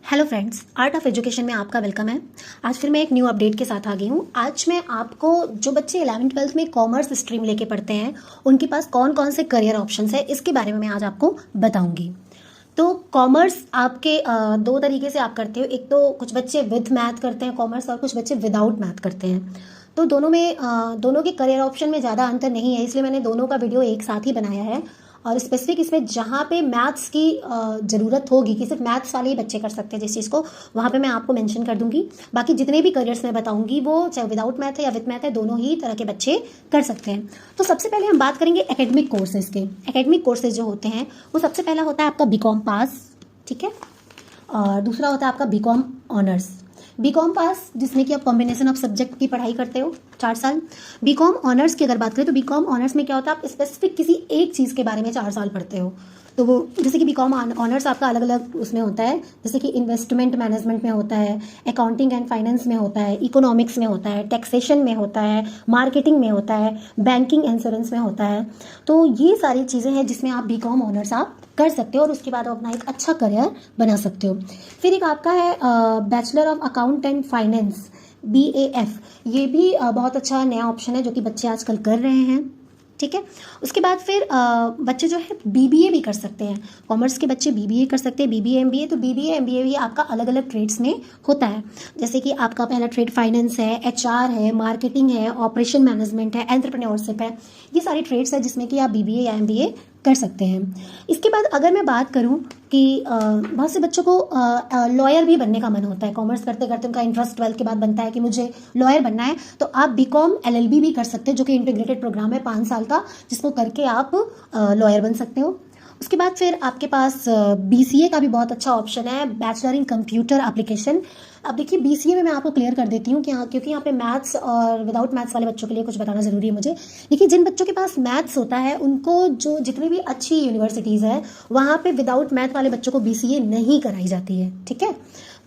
Hello friends, art of education में आपका welcome है। आज फिर मैं एक न्यू अपडेट के साथ आ गई हूँ। आज मैं आपको जो बच्चे 11th-12th में कॉमर्स स्ट्रीम लेके पढ़ते हैं उनके पास कौन कौन से करियर ऑप्शंस है इसके बारे में मैं आज आपको बताऊंगी। तो कॉमर्स आपके दो तरीके से आप करते हो। एक तो कुछ बच्चे विद मैथ करते हैं कॉमर्स और कुछ बच्चे विदाउट मैथ करते हैं। तो दोनों में दोनों के करियर ऑप्शन में ज़्यादा अंतर नहीं है, इसलिए मैंने दोनों का वीडियो एक साथ ही बनाया है। और स्पेसिफिक इसमें जहाँ पे मैथ्स की ज़रूरत होगी कि सिर्फ मैथ्स वाले ही बच्चे कर सकते हैं जिस चीज़ को, वहाँ पे मैं आपको मेंशन कर दूंगी। बाकी जितने भी करियर्स मैं बताऊंगी वो चाहे विदाउट मैथ है या विद मैथ है, दोनों ही तरह के बच्चे कर सकते हैं। तो सबसे पहले हम बात करेंगे एकेडमिक कोर्सेज के। एकेडमिक कोर्सेज जो होते हैं वो सबसे पहला होता है आपका बीकॉम पास, ठीक है। और दूसरा होता है आपका बीकॉम ऑनर्स। बीकॉम पास जिसमें कि आप कॉम्बिनेशन ऑफ सब्जेक्ट की पढ़ाई करते हो 4 साल। बीकॉम ऑनर्स की अगर बात करें तो बीकॉम ऑनर्स में क्या होता है, आप स्पेसिफिक किसी एक चीज़ के बारे में 4 साल पढ़ते हो। तो वो जैसे कि बीकॉम ऑनर्स आपका अलग अलग उसमें होता है, जैसे कि इन्वेस्टमेंट मैनेजमेंट में होता है, अकाउंटिंग एंड फाइनेंस में होता है, इकोनॉमिक्स में होता है, टैक्सेशन में होता है, मार्केटिंग में होता है, बैंकिंग इंश्योरेंस में होता है। तो ये सारी चीज़ें हैं जिसमें आप बीकॉम ऑनर्स आप कर सकते हो और उसके बाद आप अपना एक अच्छा करियर बना सकते हो। फिर एक आपका है bachelor of account and finance, BAF। ये भी बहुत अच्छा नया ऑप्शन है जो कि बच्चे आजकल कर रहे हैं, ठीक है। उसके बाद फिर बच्चे जो है BBA भी कर सकते हैं। कॉमर्स के बच्चे BBA कर सकते हैं, BBA MBA। तो BBA MBA भी आपका अलग अलग ट्रेड्स में होता है, जैसे कि आपका पहला ट्रेड फाइनेंस है, HR है, मार्केटिंग है, ऑपरेशन मैनेजमेंट है, एंटरप्रेन्योरशिप है। ये सारी ट्रेड्स है जिसमें कि आप BBA या MBA कर सकते हैं। इसके बाद अगर मैं बात करूं कि बहुत से बच्चों को लॉयर भी बनने का मन होता है, कॉमर्स करते करते उनका इंटरेस्ट 12th के बाद बनता है कि मुझे लॉयर बनना है, तो आप BCom LLB भी कर सकते हैं जो कि इंटीग्रेटेड प्रोग्राम है 5 साल का, जिसको करके आप लॉयर बन सकते हो। उसके बाद फिर आपके पास BCA का भी बहुत अच्छा ऑप्शन है, बैचलर इन कंप्यूटर एप्लीकेशन। अब देखिए BCA में मैं आपको क्लियर कर देती हूँ कि हाँ, क्योंकि यहाँ पे मैथ्स और विदाउट मैथ्स वाले बच्चों के लिए कुछ बताना ज़रूरी है मुझे। देखिए जिन बच्चों के पास मैथ्स होता है उनको जो जितनी भी अच्छी यूनिवर्सिटीज़ है वहाँ पे विदाउट मैथ वाले बच्चों को BCA नहीं कराई जाती है, ठीक है।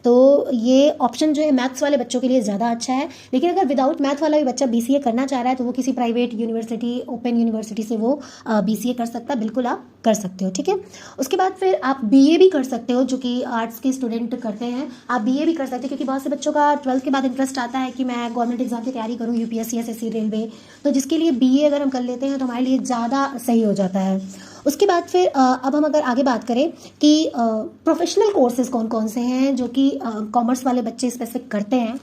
तो ये ऑप्शन जो है मैथ्स वाले बच्चों के लिए ज़्यादा अच्छा है। लेकिन अगर विदाउट मैथ वाला भी बच्चा BCA करना चाह रहा है तो वो किसी प्राइवेट यूनिवर्सिटी, ओपन यूनिवर्सिटी से वो BCA कर सकता है, बिल्कुल आप कर सकते हो, ठीक है। उसके बाद फिर आप BA भी कर सकते हो, जो कि आर्ट्स के स्टूडेंट करते हैं। आप BA भी कर सकते हो क्योंकि बहुत से बच्चों का 12th के बाद इंटरेस्ट आता है कि मैं गवर्नमेंट एग्जाम की तैयारी करूँ, UPSC, SSC, रेलवे। तो जिसके लिए BA अगर हम कर लेते हैं तो हमारे लिए ज़्यादा सही हो जाता है। उसके बाद फिर अब हम अगर आगे बात करें कि प्रोफेशनल कोर्सेज कौन कौन से हैं जो कि कॉमर्स वाले बच्चे स्पेसिफिक करते हैं,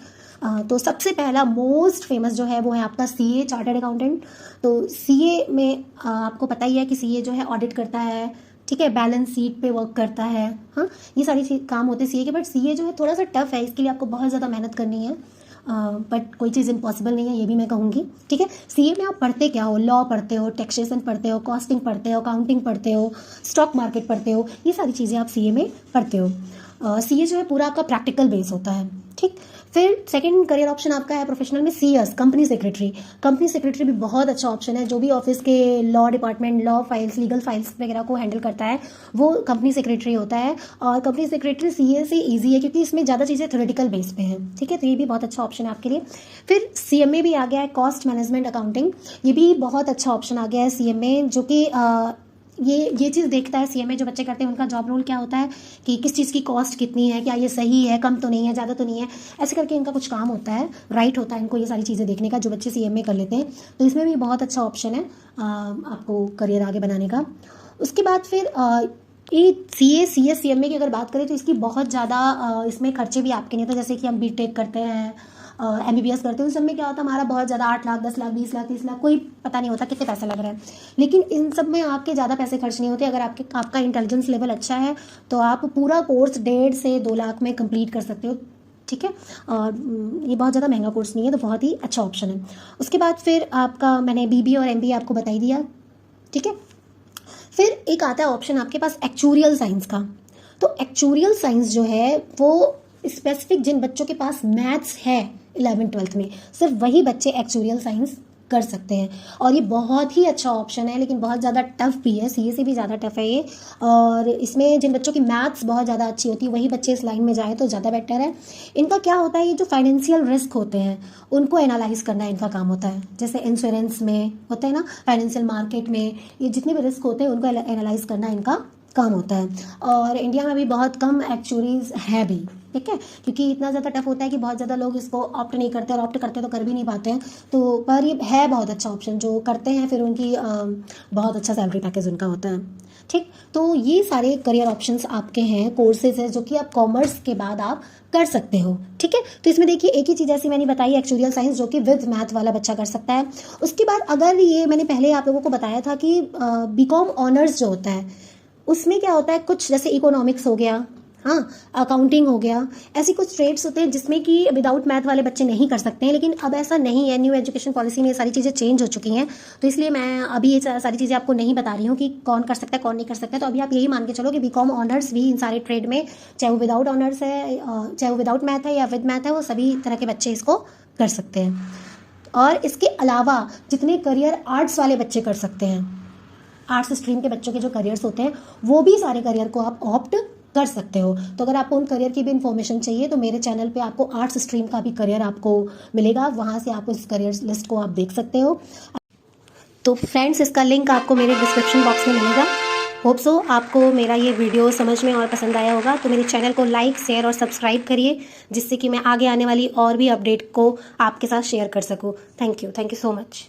तो सबसे पहला मोस्ट फेमस जो है वो है आपका CA, चार्टर्ड अकाउंटेंट। तो CA में आपको पता ही है कि CA जो है ऑडिट करता है, ठीक है, बैलेंस शीट पे वर्क करता है। हाँ, ये सारी काम होते हैं CA के। बट CA जो है थोड़ा सा टफ है, इसके लिए आपको बहुत ज़्यादा मेहनत करनी है। बट कोई चीज़ इम्पॉसिबल नहीं है, ये भी मैं कहूँगी, ठीक है। CA में आप पढ़ते क्या हो, लॉ पढ़ते हो, टैक्सेशन पढ़ते हो, कॉस्टिंग पढ़ते हो, अकाउंटिंग पढ़ते हो, स्टॉक मार्केट पढ़ते हो, ये सारी चीज़ें आप CA में पढ़ते हो। CA जो है पूरा आपका प्रैक्टिकल बेस होता है, ठीक। फिर सेकंड करियर ऑप्शन आपका है प्रोफेशनल में CS, company secretary. Company secretary भी बहुत अच्छा ऑप्शन है, जो भी ऑफिस के law department, law files, legal files वगैरह को हैंडल करता है वो कंपनी सेक्रेटरी होता है। और कंपनी सेक्रेटरी CA से ईजी है क्योंकि इसमें ज़्यादा चीज़ें थ्योरेटिकल बेस पे हैं, ठीक है। तो ये भी बहुत अच्छा ऑप्शन है आपके लिए। फिर CMA भी आ गया है, कॉस्ट मैनेजमेंट अकाउंटिंग। ये भी बहुत अच्छा ऑप्शन आ गया है CMA, जो कि ये चीज़ देखता है CMA जो बच्चे करते हैं उनका जॉब रोल क्या होता है कि किस चीज़ की कॉस्ट कितनी है, क्या ये सही है, कम तो नहीं है, ज़्यादा तो नहीं है, ऐसे करके इनका कुछ काम होता है, राइट होता है इनको ये सारी चीज़ें देखने का, जो बच्चे CMA कर लेते हैं। तो इसमें भी बहुत अच्छा ऑप्शन है आपको करियर आगे बनाने का। उसके बाद फिर ये CA, CS, CMA की अगर बात करें तो इसकी बहुत ज़्यादा इसमें खर्चे भी आपके नहीं होते। जैसे कि हम BTech करते हैं, MBBS करते हैं, उस सब में क्या होता है हमारा बहुत ज़्यादा 8 लाख, 10 लाख, 20 लाख, 30 लाख, कोई पता नहीं होता कितने पैसे लग रहे हैं। लेकिन इन सब में आपके ज़्यादा पैसे खर्च नहीं होते। अगर आपका इंटेलिजेंस लेवल अच्छा है तो आप पूरा कोर्स 1.5 से 2 लाख में कंप्लीट कर सकते हो, ठीक है। और ये बहुत ज़्यादा महंगा कोर्स नहीं है, तो बहुत ही अच्छा ऑप्शन है। उसके बाद फिर आपका मैंने BBA और MBA आपको बता ही दिया, ठीक है। फिर एक आता है ऑप्शन आपके पास एक्चुरियल साइंस का। तो एक्चुरियल साइंस जो है वो स्पेसिफिक जिन बच्चों के पास मैथ्स है 11th-12th में, सिर्फ वही बच्चे एक्चुरियल साइंस कर सकते हैं। और ये बहुत ही अच्छा ऑप्शन है, लेकिन बहुत ज़्यादा टफ भी है, CA से भी ज़्यादा टफ है ये। और इसमें जिन बच्चों की मैथ्स बहुत ज़्यादा अच्छी होती है वही बच्चे इस लाइन में जाए तो ज़्यादा बेटर है। इनका क्या होता है, ये जो फाइनेंशियल रिस्क होते हैं उनको एनालाइज करना इनका काम होता है। जैसे इंश्योरेंस में होता है ना, फाइनेंशियल मार्केट में, ये जितने भी रिस्क होते हैं उनको एनालाइज करना इनका कम होता है और इंडिया में भी बहुत कम एक्चुअरीज है भी, ठीक है, क्योंकि इतना ज़्यादा टफ होता है कि बहुत ज़्यादा लोग इसको ऑप्ट नहीं करते और ऑप्ट करते तो कर भी नहीं पाते हैं। तो पर ये है बहुत अच्छा ऑप्शन, जो करते हैं फिर उनकी बहुत अच्छा सैलरी पैकेज उनका होता है, ठीक। तो ये सारे करियर ऑप्शंस आपके हैं, कोर्सेज है जो कि आप कॉमर्स के बाद आप कर सकते हो, ठीक है। तो इसमें देखिए एक ही चीज़ ऐसी मैंने बताई, एक्चुअरियल साइंस, जो कि विद मैथ वाला बच्चा कर सकता है। उसके बाद अगर ये मैंने पहले आप लोगों को बताया था कि बीकॉम ऑनर्स जो होता है उसमें क्या होता है, कुछ जैसे इकोनॉमिक्स हो गया, हाँ, अकाउंटिंग हो गया, ऐसी कुछ ट्रेड्स होते हैं जिसमें कि विदाउट मैथ वाले बच्चे नहीं कर सकते हैं। लेकिन अब ऐसा नहीं है, न्यू एजुकेशन पॉलिसी में ये सारी चीज़ें चेंज हो चुकी हैं, तो इसलिए मैं अभी ये सारी चीज़ें आपको नहीं बता रही हूँ कि कौन कर सकता है कौन नहीं कर सकता है। तो अभी आप यही मान के चलो कि बीकॉम ऑनर्स भी इन सारे ट्रेड में, चाहे वो विदाउट ऑनर्स है, चाहे वो विदाउट मैथ है या विद मैथ है, वो सभी तरह के बच्चे इसको कर सकते हैं। और इसके अलावा जितने करियर आर्ट्स वाले बच्चे कर सकते हैं, आर्ट्स स्ट्रीम के बच्चों के जो करियर्स होते हैं, वो भी सारे करियर को आप ऑप्ट कर सकते हो। तो अगर आपको उन करियर की भी इन्फॉर्मेशन चाहिए तो मेरे चैनल पे आपको आर्ट्स स्ट्रीम का भी करियर आपको मिलेगा, वहाँ से आप इस करियर लिस्ट को आप देख सकते हो। तो फ्रेंड्स, इसका लिंक आपको मेरे डिस्क्रिप्शन बॉक्स में मिलेगा। होप सो आपको मेरा ये वीडियो समझ में और पसंद आया होगा। तो मेरे चैनल को लाइक, शेयर और सब्सक्राइब करिए, जिससे कि मैं आगे आने वाली और भी अपडेट को आपके साथ शेयर कर सकूँ। Thank you so much.